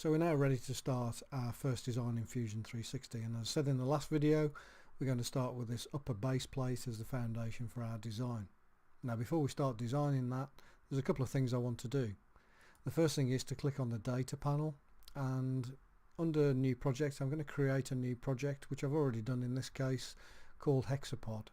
So we're now ready to start our first design in Fusion 360, and as I said in the last video, we're going to start with this upper base plate as the foundation for our design. Now before we start designing that, there's a couple of things I want to do. The first thing is to click on the data panel, and under new project I'm going to create a new project, which I've already done in this case, called Hexapod.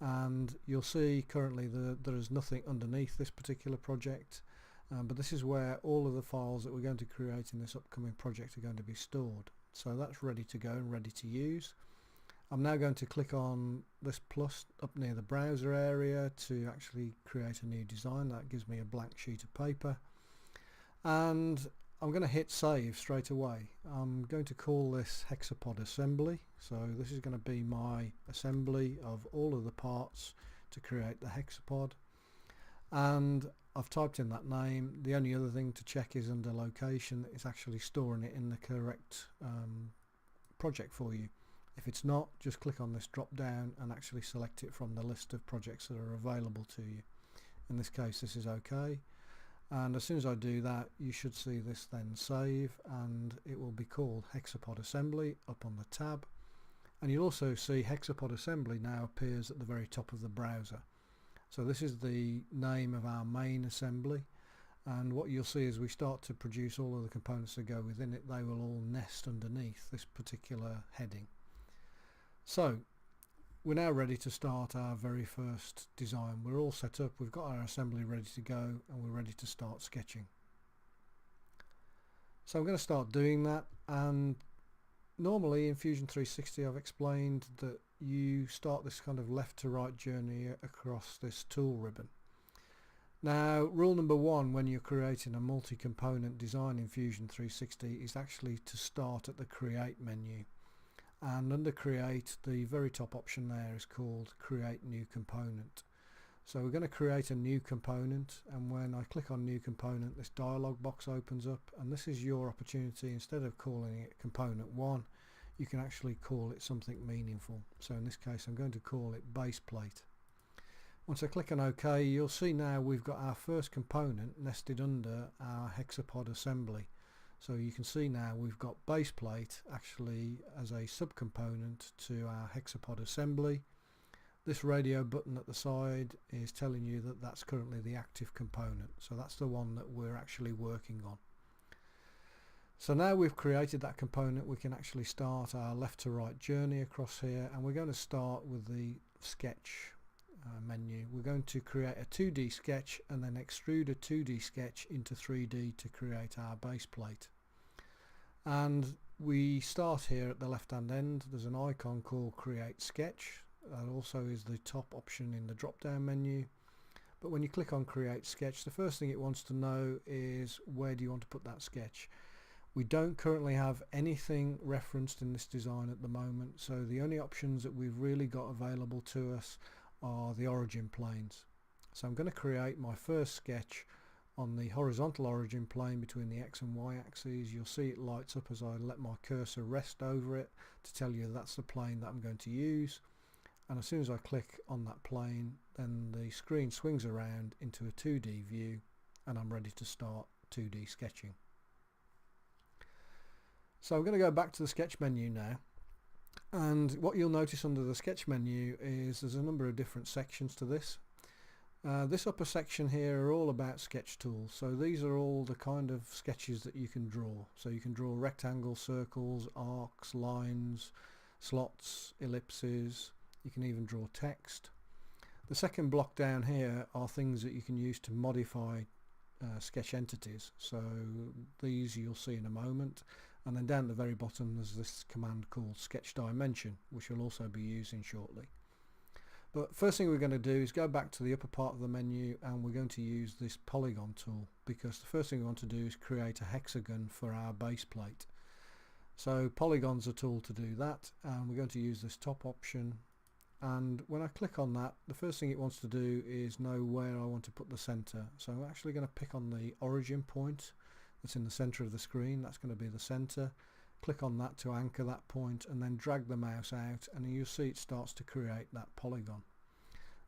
And you'll see currently there is nothing underneath this particular project. But this is where all of the files that we're going to create in this upcoming project are going to be stored. So that's ready to go and ready to use. I'm now going to click on this plus up near the browser area to actually create a new design. That gives me a blank sheet of paper, and I'm going to hit save straight away. I'm going to call this Hexapod assembly. So this is going to be my assembly of all of the parts to create the Hexapod, and I've typed in that name. The only other thing to check is under location, it's actually storing it in the correct project for you. If it's not, just click on this drop down and actually select it from the list of projects that are available to you. In this case this is OK, and as soon as I do that you should see this then save, and it will be called Hexapod assembly up on the tab, and you'll also see Hexapod assembly now appears at the very top of the browser. So this is the name of our main assembly, and what you'll see as we start to produce all of the components that go within it, they will all nest underneath this particular heading. So we're now ready to start our very first design. We're all set up, we've got our assembly ready to go, and we're ready to start sketching. So I'm going to start doing that, and normally in Fusion 360 I've explained that you start this kind of left to right journey across this tool ribbon. Now rule number one when you're creating a multi-component design in Fusion 360 is actually to start at the create menu, and under create the very top option there is called create new component. So we're going to create a new component, and when I click on new component this dialog box opens up, and this is your opportunity. Instead of calling it component 1, you can actually call it something meaningful. So in this case I'm going to call it base plate. Once I click on OK, you'll see now we've got our first component nested under our Hexapod assembly. So you can see now we've got base plate actually as a subcomponent to our Hexapod assembly. This radio button at the side is telling you that that's currently the active component, so that's the one that we're actually working on. So now we've created that component, we can actually start our left to right journey across here, and we're going to start with the sketch menu. We're going to create a 2D sketch and then extrude a 2D sketch into 3D to create our base plate. And we start here at the left hand end. There's an icon called create sketch. That also is the top option in the drop down menu. But when you click on create sketch, the first thing it wants to know is where do you want to put that sketch. We don't currently have anything referenced in this design at the moment, so the only options that we've really got available to us are the origin planes. So I'm going to create my first sketch on the horizontal origin plane between the X and Y axes. You'll see it lights up as I let my cursor rest over it to tell you that's the plane that I'm going to use, and as soon as I click on that plane then the screen swings around into a 2D view and I'm ready to start 2D sketching. So I'm going to go back to the sketch menu now, and what you'll notice under the sketch menu is there's a number of different sections to this. This upper section here are all about sketch tools, so these are all the kind of sketches that you can draw. So you can draw rectangles, circles, arcs, lines, slots, ellipses, you can even draw text. The second block down here are things that you can use to modify sketch entities, so these you'll see in a moment, and then down at the very bottom there's this command called sketch dimension, which we'll also be using shortly. But first thing we're going to do is go back to the upper part of the menu, and we're going to use this polygon tool, because the first thing we want to do is create a hexagon for our base plate. So polygon's a tool to do that, and we're going to use this top option, and when I click on that the first thing it wants to do is know where I want to put the center. So I'm actually going to pick on the origin point that's in the center of the screen. That's going to be the center. Click on that to anchor that point and then drag the mouse out, and you'll see it starts to create that polygon.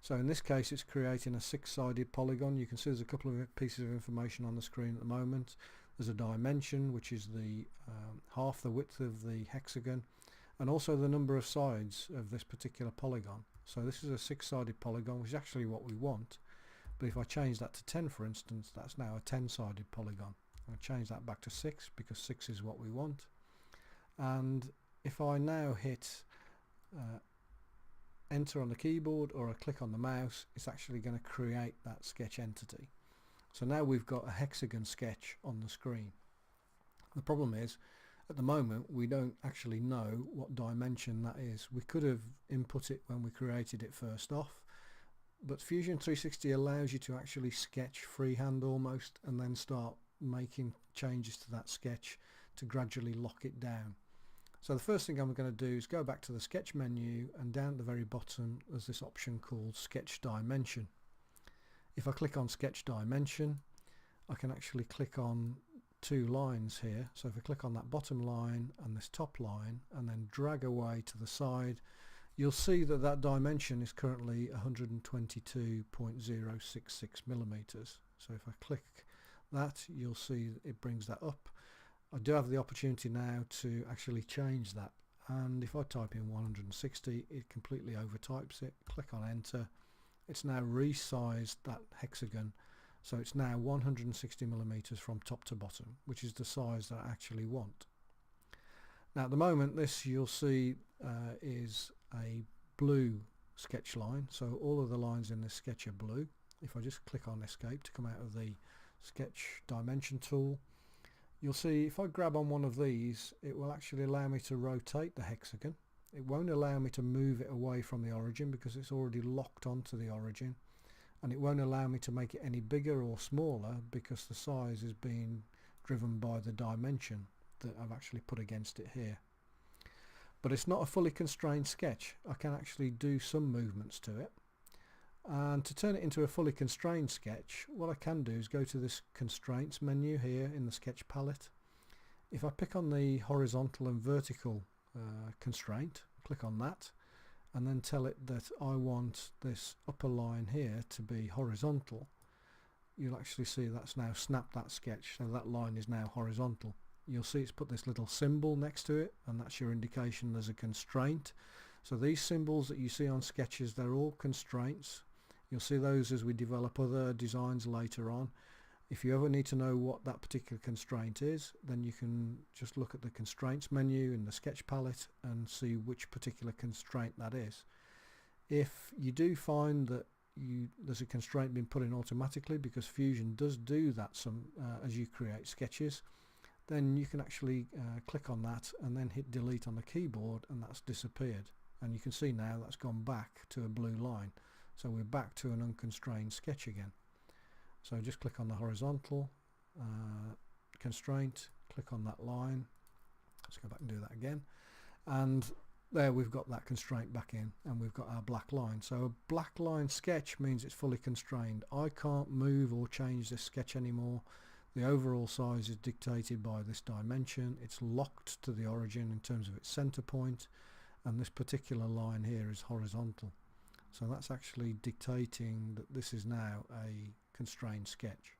So in this case it's creating a 6-sided polygon. You can see there's a couple of pieces of information on the screen at the moment. There's a dimension, which is the half the width of the hexagon, and also the number of sides of this particular polygon. So this is a 6-sided polygon, which is actually what we want. But if I change that to 10, for instance, that's now a 10-sided polygon. I'll change that back to 6 because 6 is what we want. And if I now hit enter on the keyboard, or I click on the mouse, it's actually going to create that sketch entity. So now we've got a hexagon sketch on the screen. The problem is, at the moment, we don't actually know what dimension that is. We could have input it when we created it first off, but Fusion 360 allows you to actually sketch freehand almost, and then start making changes to that sketch to gradually lock it down. So the first thing I'm going to do is go back to the sketch menu, and down at the very bottom there's this option called sketch dimension. If I click on sketch dimension, I can actually click on 2 lines here. So if I click on that bottom line and this top line and then drag away to the side, you'll see that that dimension is currently 122.066 millimeters. So if I click that, you'll see it brings that up. I do have the opportunity now to actually change that, and if I type in 160, it completely overtypes it. Click on enter. It's now resized that hexagon, so it's now 160 millimeters from top to bottom, which is the size that I actually want. Now at the moment, this you'll see is a blue sketch line, so all of the lines in this sketch are blue. If I just click on escape to come out of the sketch dimension tool, you'll see if I grab on one of these, it will actually allow me to rotate the hexagon. It won't allow me to move it away from the origin because it's already locked onto the origin, and it won't allow me to make it any bigger or smaller because the size is being driven by the dimension that I've actually put against it here. But it's not a fully constrained sketch. I can actually do some movements to it, and to turn it into a fully constrained sketch, what I can do is go to this constraints menu here in the sketch palette. If I pick on the horizontal and vertical constraint, click on that, and then tell it that I want this upper line here to be horizontal, you'll actually see that's now snapped that sketch, so that line is now horizontal. You'll see it's put this little symbol next to it, and that's your indication there's a constraint. So these symbols that you see on sketches, they're all constraints. You'll see those as we develop other designs later on. If you ever need to know what that particular constraint is, then you can just look at the constraints menu in the sketch palette and see which particular constraint that is. If you do find that there's a constraint being put in automatically, because Fusion does do that as you create sketches, then you can actually click on that and then hit delete on the keyboard, and that's disappeared. And you can see now that's gone back to a blue line. So we're back to an unconstrained sketch again. So just click on the horizontal constraint, click on that line. Let's go back and do that again. And there we've got that constraint back in, and we've got our black line. So a black line sketch means it's fully constrained. I can't move or change this sketch anymore. The overall size is dictated by this dimension. It's locked to the origin in terms of its center point, and this particular line here is horizontal. So that's actually dictating that this is now a constrained sketch.